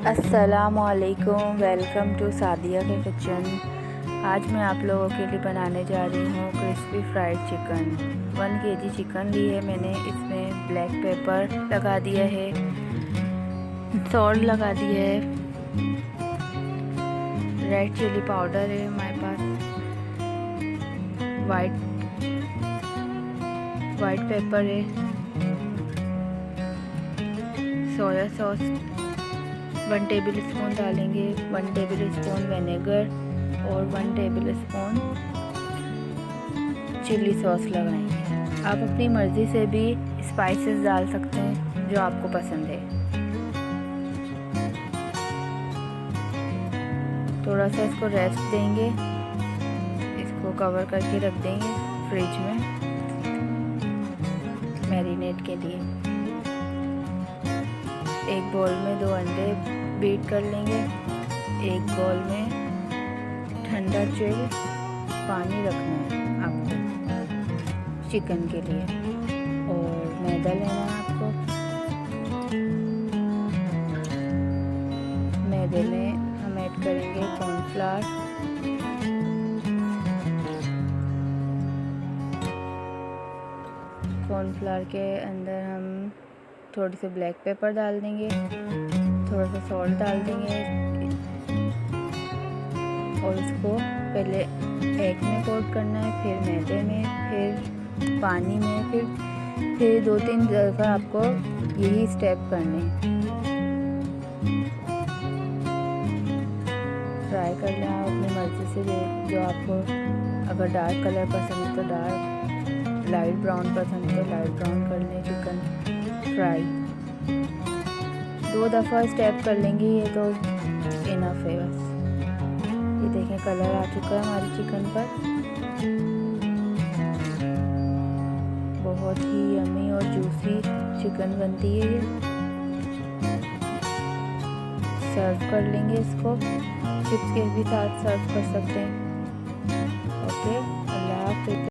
अस्सलामुअलैकुम, welcome to Sadia के kitchen. आज मैं आप लोगों के लिए बनाने जा रही हूँ crispy fried chicken. 1 KG chicken ली है मैंने। इसमें ब्लैक पेपर लगा दिया है, सॉल्ट लगा दिया है, रेड चिली पाउडर है हमारे पास, वाइट पेपर है, सोया सॉस 1 टेबल स्पून डालेंगे, 1 टेबल स्पून विनेगर और 1 टेबल स्पून चिली सॉस लगाएंगे। आप अपनी मर्ज़ी से भी स्पाइसेस डाल सकते हैं जो आपको पसंद है। थोड़ा सा इसको रेस्ट देंगे, इसको कवर करके रख देंगे फ्रिज में मैरिनेट के लिए। एक बाउल में 2 अंडे बीट कर लेंगे। एक बाउल में ठंडा चिल पानी रखना है आपको चिकन के लिए, और मैदा लेना है आपको। मैदे में हम ऐड करेंगे कॉर्नफ्लावर, कॉर्नफ्लावर के अंदर हम थोड़ी सी ब्लैक पेपर डाल देंगे, थोड़ा सा सॉल्ट डाल देंगे और इसको पहले एग में कोट करना है, फिर मैदे में, फिर पानी में, फिर 2-3 दफ़ा आपको यही स्टेप करने हैं। फ्राई कर लें आप अपनी मर्ज़ी से, जो आपको अगर डार्क कलर पसंद है तो डार्क, लाइट ब्राउन पसंद है तो लाइट ब्राउन कर लें चिकन फ्राई। 2 दफ़ा स्टेप कर लेंगे, ये तो इनफ है बस। ये देखें कलर आ चुका है हमारी चिकन पर। बहुत ही यम्मी और जूसी चिकन बनती है ये। सर्व कर लेंगे इसको, चिप्स के भी साथ सर्व कर सकते हैं। ओके, अल्लाह हाफ़िज़।